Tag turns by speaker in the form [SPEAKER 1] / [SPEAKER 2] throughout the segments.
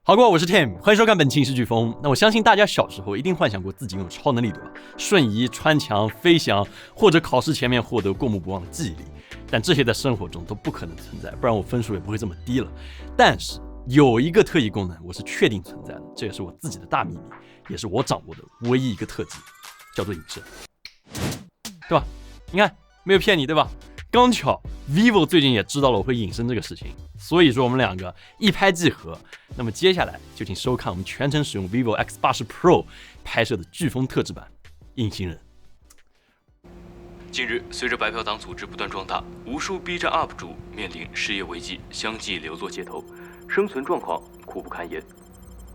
[SPEAKER 1] 好，各位，我是 Tim， 欢迎收看本期影视飓风。那我相信大家小时候一定幻想过自己拥有超能力，对吧？瞬移、穿墙、飞翔，或者考试前面获得过目不忘的记忆力。但这些在生活中都不可能存在，不然我分数也不会这么低了。但是有一个特异功能，我是确定存在的，这也是我自己的大秘密，也是我掌握的唯一一个特技，叫做隐身，对吧？你看，没有骗你，对吧？刚巧 vivo 最近也知道了我会隐身这个事情，所以说我们两个一拍即合。那么接下来就请收看我们全程使用 vivo X80 Pro 拍摄的飓风特制版隐形人。
[SPEAKER 2] 近日，随着白嫖党组织不断壮大，无数 B 站 UP 主面临失业危机，相继流落街头，生存状况苦不堪言。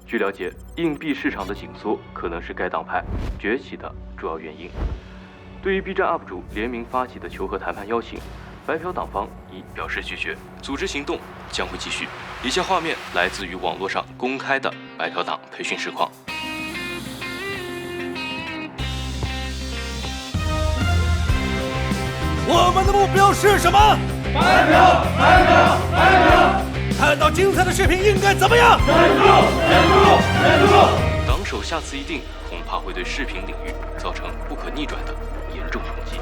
[SPEAKER 2] 据了解，硬币市场的紧缩可能是该党派崛起的主要原因。对于 B 站 UP 主联名发起的求和谈判邀请，白嫖党方已表示拒绝，组织行动将会继续。以下画面来自于网络上公开的白嫖党培训实况。
[SPEAKER 3] 我们的目标是什么？
[SPEAKER 4] 白嫖！白嫖！白嫖！
[SPEAKER 3] 看到精彩的视频应该怎么样？
[SPEAKER 4] 忍住！忍住！忍住！
[SPEAKER 2] 党首下次一定恐怕会对视频领域造成不可逆转的严重冲击。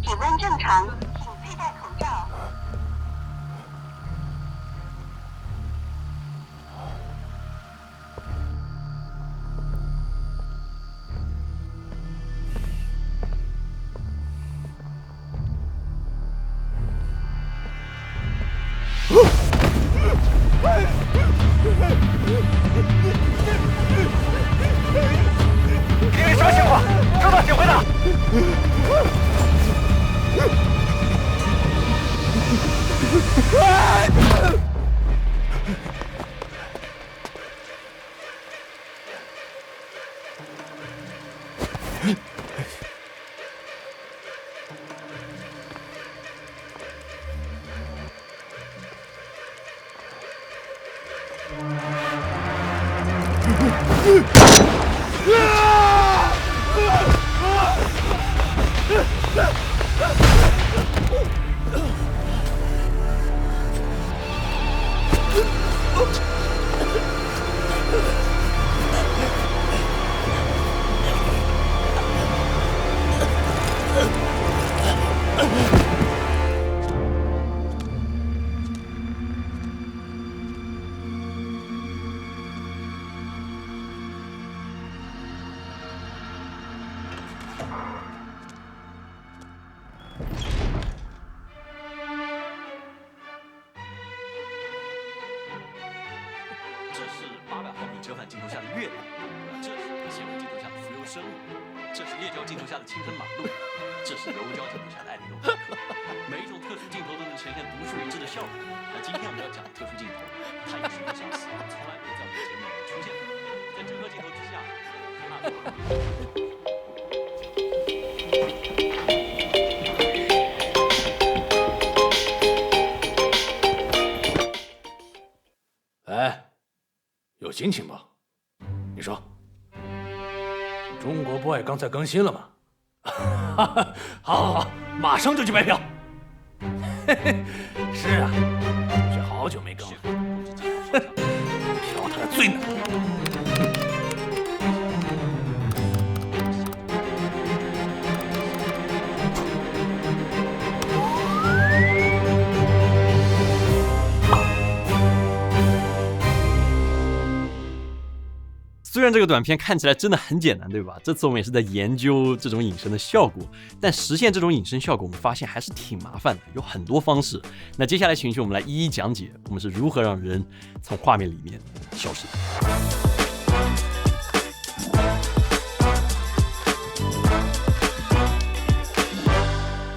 [SPEAKER 5] 体温正常，请佩戴口罩。
[SPEAKER 3] 因为什么情况？收到，请回答。
[SPEAKER 1] 这是800毫米折返镜头下的月亮，这是显微镜头下的浮游生物，这是猎胶镜头下的青春马路，这是柔焦镜头下的艾利诺贝克。每一种特殊镜头都能呈现独树一帜的效果。那今天我们要讲的特殊镜头，它与什么相似，从来没有在我们节目里面出现过。在整个镜头之下，
[SPEAKER 3] 哎，有新情报？你说，中国 boy 刚才更新了吗？好，马上就去白嫖。嘿嘿，是啊，这好久没更了，嫖他的最难。
[SPEAKER 1] 虽然这个短片看起来真的很简单，对吧？这次我们也是在研究这种隐身的效果，但实现这种隐身效果，我们发现还是挺麻烦的，有很多方式。那接下来，请我们来一一讲解，我们是如何让人从画面里面消失。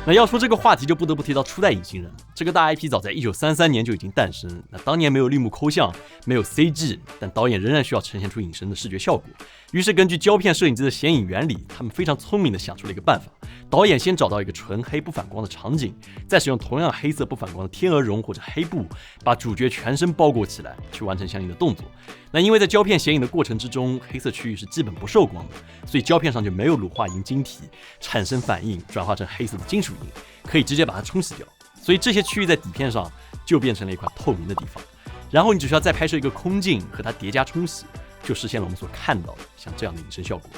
[SPEAKER 1] 那要说这个话题，就不得不提到初代隐形人。这个大 IP 早在1933年就已经诞生。那当年没有绿幕抠像，没有 CG， 但导演仍然需要呈现出隐身的视觉效果。于是根据胶片摄影机的显影原理，他们非常聪明地想出了一个办法。导演先找到一个纯黑不反光的场景，再使用同样黑色不反光的天鹅绒或者黑布，把主角全身包裹起来，去完成相应的动作。那因为在胶片显影的过程之中，黑色区域是基本不受光的，所以胶片上就没有乳化银晶体产生反应，转化成黑色的金属银，可以直接把它冲洗掉。所以这些区域在底片上就变成了一块透明的地方。然后你只需要再拍摄一个空镜和它叠加冲洗，就实现了我们所看到的像这样的隐身效果。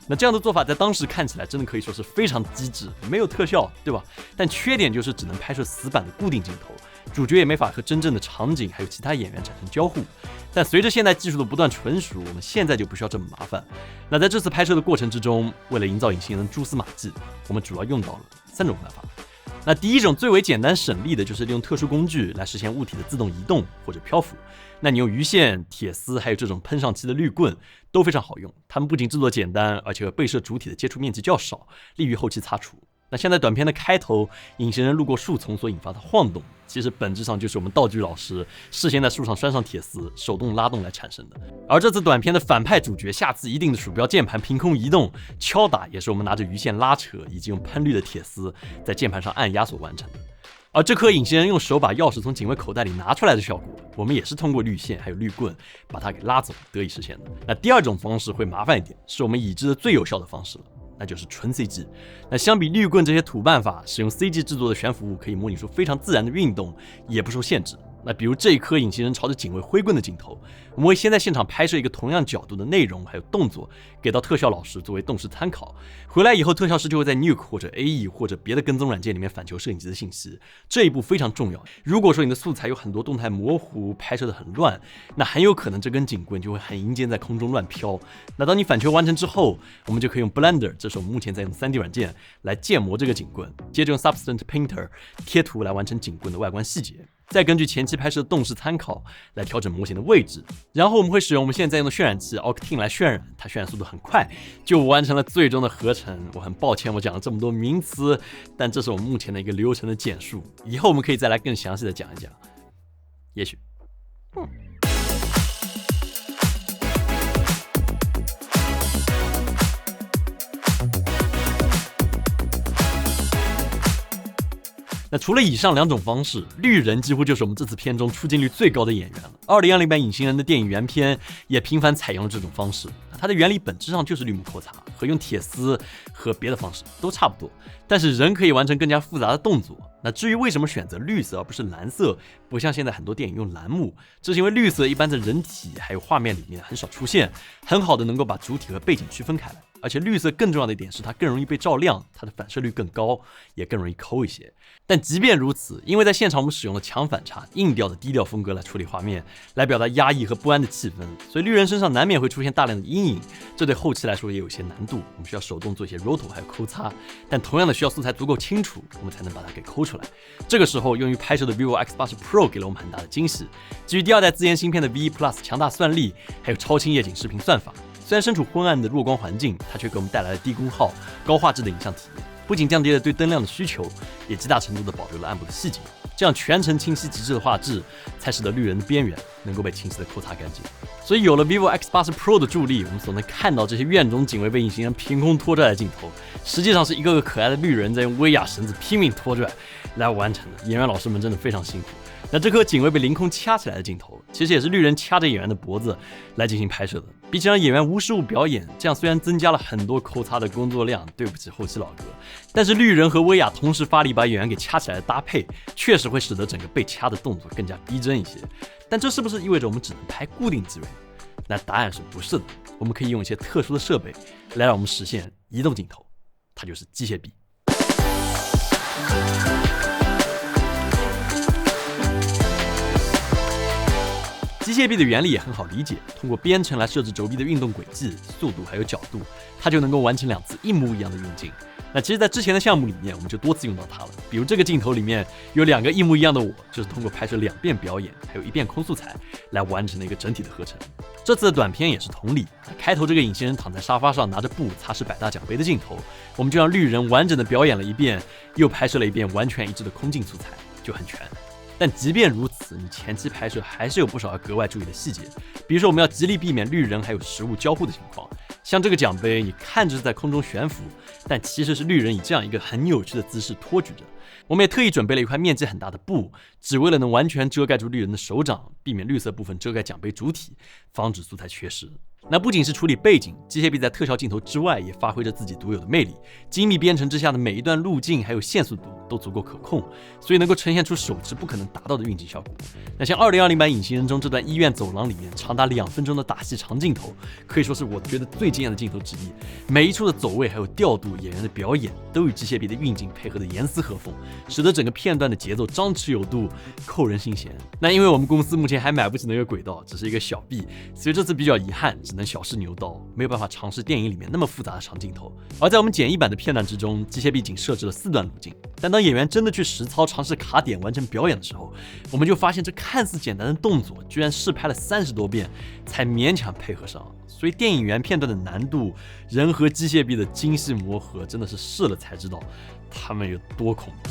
[SPEAKER 1] 那这样的做法在当时看起来真的可以说是非常机智，没有特效，对吧？但缺点就是只能拍摄死板的固定镜头，主角也没法和真正的场景还有其他演员产生交互。但随着现代技术的不断纯熟，我们现在就不需要这么麻烦。那在这次拍摄的过程之中，为了营造隐形人的蛛丝马迹，我们主要用到了3种办法。那第一种最为简单省力的就是利用特殊工具来实现物体的自动移动或者漂浮。那你用鱼线、铁丝还有这种喷上漆的滤棍都非常好用，它们不仅制作简单，而且和被摄主体的接触面积较少，利于后期擦除。那现在短片的开头，隐形人路过树丛所引发的晃动，其实本质上就是我们道具老师事先在树上拴上铁丝，手动拉动来产生的。而这次短片的反派主角下次一定的鼠标键盘凭空移动、敲打，也是我们拿着鱼线拉扯以及用喷绿的铁丝在键盘上按压所完成的。而这颗隐形人用手把钥匙从警卫口袋里拿出来的效果，我们也是通过滤线还有滤棍把它给拉走得以实现的。那第二种方式会麻烦一点，是我们已知的最有效的方式了，那就是纯 CG。 那相比滤棍这些土办法，使用 CG 制作的悬浮物可以模拟出非常自然的运动，也不受限制。那比如这一颗隐形人朝着警卫挥棍的镜头，我们会先在现场拍摄一个同样角度的内容还有动作，给到特效老师作为动视参考。回来以后，特效师就会在 Nuke 或者 AE 或者别的跟踪软件里面反求摄影机的信息，这一步非常重要。如果说你的素材有很多动态模糊，拍摄的很乱，那很有可能这根警棍就会很阴间在空中乱飘。那当你反求完成之后，我们就可以用 Blender， 这是我们目前在用的 3D 软件来建模这个警棍，接着用 Substance Painter 贴图来完成警棍的外观细节，再根据前期拍摄的动视参考来调整模型的位置，然后我们会使用我们现在用的渲染器 Octane 来渲染，它渲染速度很快，就完成了最终的合成。我很抱歉我讲了这么多名词，但这是我们目前的一个流程的简述，以后我们可以再来更详细的讲一讲，也许那除了以上2种方式，绿人几乎就是我们这次片中出镜率最高的演员了。2020版隐形人的电影原片也频繁采用了这种方式，它的原理本质上就是绿幕抠擦，和用铁丝和别的方式都差不多，但是人可以完成更加复杂的动作。那至于为什么选择绿色而不是蓝色，不像现在很多电影用蓝幕，这是因为绿色一般在人体还有画面里面很少出现，很好的能够把主体和背景区分开来。而且绿色更重要的一点是它更容易被照亮，它的反射率更高，也更容易抠一些。但即便如此，因为在现场我们使用了强反差、硬调的低调风格来处理画面，来表达压抑和不安的气氛，所以绿人身上难免会出现大量的阴影，这对后期来说也有些难度。我们需要手动做一些 roto 还有抠擦，但同样的需要素材足够清楚，我们才能把它给抠出来。这个时候用于拍摄的 vivo X80 Pro 给了我们很大的惊喜，基于第2代自研芯片的 V1 Plus 强大算力，还有超清夜景视频算法。虽然身处昏暗的弱光环境，它却给我们带来了低功耗、高画质的影像体验，不仅降低了对灯亮的需求，也极大程度地保留了暗部的细节。这样全程清晰极致的画质，才使得绿人的边缘能够被清晰地抠擦干净。所以有了 vivo X80 Pro 的助力，我们所能看到这些院中警卫被隐形人凭空拖拽的镜头，实际上是一个个可爱的绿人在用威亚绳子拼命拖拽来完成的。演员老师们真的非常辛苦。那这颗警卫被凌空掐起来的镜头，其实也是绿人掐着演员的脖子来进行拍摄的。比起让演员无失误表演，这样虽然增加了很多抠擦的工作量，对不起后期老哥，但是绿人和威亚同时发力把演员给掐起来的搭配，确实会使得整个被掐的动作更加逼真一些。但这是不是意味着我们只能拍固定机位？那答案是不是的，我们可以用一些特殊的设备来让我们实现移动镜头，它就是机械臂。机械臂的原理也很好理解，通过编程来设置轴臂的运动轨迹、速度还有角度，它就能够完成2次一模一样的运镜。那其实在之前的项目里面我们就多次用到它了，比如这个镜头里面有2个一模一样的我，就是通过拍摄2遍表演还有1遍空素材来完成了一个整体的合成。这次的短片也是同理，开头这个隐形人躺在沙发上拿着布擦拭百大奖杯的镜头，我们就让绿人完整的表演了1遍，又拍摄了1遍完全一致的空镜素材。就很全。但即便如此，你前期拍摄还是有不少要格外注意的细节，比如说我们要极力避免绿人还有食物交互的情况。像这个奖杯，你看着是在空中悬浮，但其实是绿人以这样一个很有趣的姿势托举着。我们也特意准备了一块面积很大的布，只为了能完全遮盖住绿人的手掌，避免绿色部分遮盖奖杯主体，防止素材缺失。那不仅是处理背景，机械臂在特效镜头之外也发挥着自己独有的魅力。精密编程之下的每一段路径还有线速度都足够可控，所以能够呈现出手持不可能达到的运镜效果。那像2020版《隐形人》中这段医院走廊里面长达2分钟的打戏长镜头，可以说是我觉得最惊艳的镜头之一。每一处的走位还有调度，演员的表演都与机械臂的运镜配合的严丝合缝，使得整个片段的节奏张弛有度，扣人心弦。那因为我们公司目前还买不起那个轨道，只是一个小臂，所以这次比较遗憾，只能小试牛刀，没有办法尝试电影里面那么复杂的长镜头。而在我们简易版的片段之中，机械臂仅设置了4段路径，但当演员真的去实操尝试卡点完成表演的时候，我们就发现这看似简单的动作居然试拍了30多遍才勉强配合上。所以电影原片段的难度，人和机械臂的精细磨合，真的是试了才知道他们有多恐怖。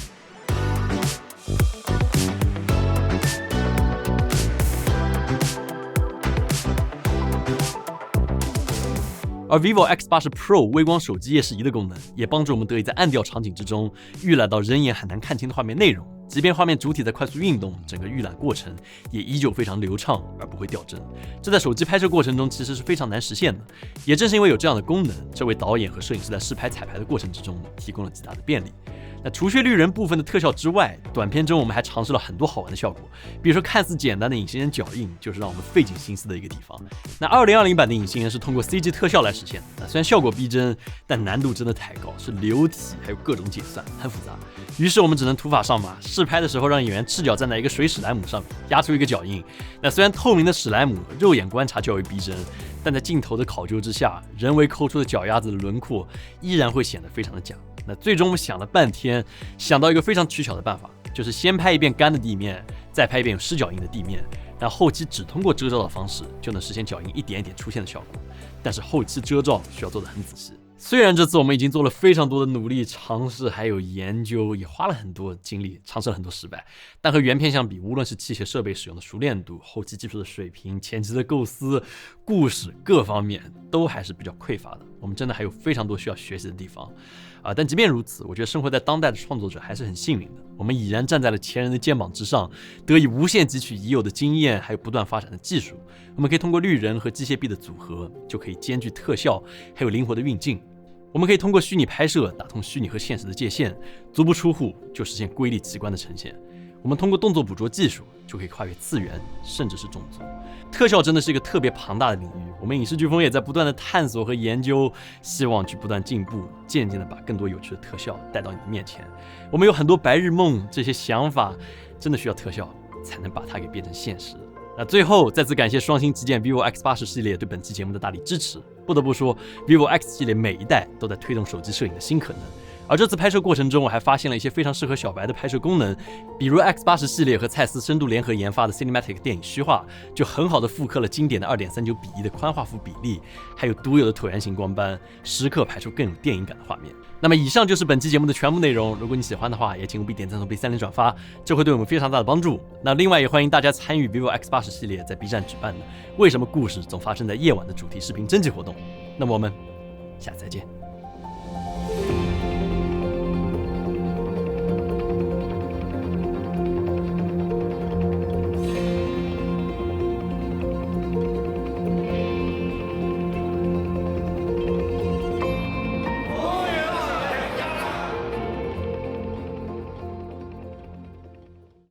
[SPEAKER 1] 而 vivo X80 Pro 微光手机夜视仪的功能，也帮助我们得以在暗调场景之中预览到人眼很难看清的画面内容。即便画面主体在快速运动，整个预览过程也依旧非常流畅，而不会掉帧。这在手机拍摄过程中其实是非常难实现的。也正是因为有这样的功能，这为导演和摄影师在试拍彩排的过程之中提供了极大的便利。那除去绿人部分的特效之外，短片中我们还尝试了很多好玩的效果，比如说看似简单的隐形人脚印，就是让我们费尽心思的一个地方。那2020版的隐形人是通过 CG 特效来实现的，那虽然效果逼真，但难度真的太高，是流体还有各种解算，很复杂。于是我们只能土法上马，试拍的时候让演员赤脚站在一个水史莱姆上面，压出一个脚印。那虽然透明的史莱姆肉眼观察较为逼真，但在镜头的考究之下，人为抠出的脚丫子的轮廓依然会显得非常的假。那最终我们想了半天，想到一个非常取巧的办法，就是先拍一遍干的地面，再拍一遍有湿脚印的地面，然后后期只通过遮罩的方式就能实现脚印一点一点出现的效果。但是后期遮罩需要做得很仔细。虽然这次我们已经做了非常多的努力尝试还有研究，也花了很多精力，尝试了很多失败，但和原片相比，无论是器械设备使用的熟练度、后期技术的水平、前期的构思、故事各方面都还是比较匮乏的。我们真的还有非常多需要学习的地方但即便如此，我觉得生活在当代的创作者还是很幸运的，我们已然站在了前人的肩膀之上，得以无限汲取已有的经验还有不断发展的技术。我们可以通过绿人和机械臂的组合，就可以兼具特效还有灵活的运镜。我们可以通过虚拟拍摄打通虚拟和现实的界限，足不出户就实现瑰丽奇观的呈现。我们通过动作捕捉技术就可以跨越次元，甚至是种族。特效真的是一个特别庞大的领域，我们影视飓风也在不断的探索和研究，希望去不断进步，渐渐的把更多有趣的特效带到你的面前。我们有很多白日梦，这些想法真的需要特效才能把它给变成现实。那最后再次感谢双星旗舰 vivo X80 系列对本期节目的大力支持。不得不说 vivo X 系列每一代都在推动手机摄影的新可能。而这次拍摄过程中，我还发现了一些非常适合小白的拍摄功能，比如 X80 系列和蔡司深度联合研发的 Cinematic 电影虚化，就很好的复刻了经典的 2.39:1 的宽画幅比例，还有独有的椭圆形光斑，时刻拍出更有电影感的画面。那么以上就是本期节目的全部内容，如果你喜欢的话，也请务必点赞、投币、3连转发，这会对我们非常大的帮助。那另外也欢迎大家参与 vivo X80 系列在 B 站举办的为什么故事总发生在夜晚的主题视频征集活动。那么我们下次再见。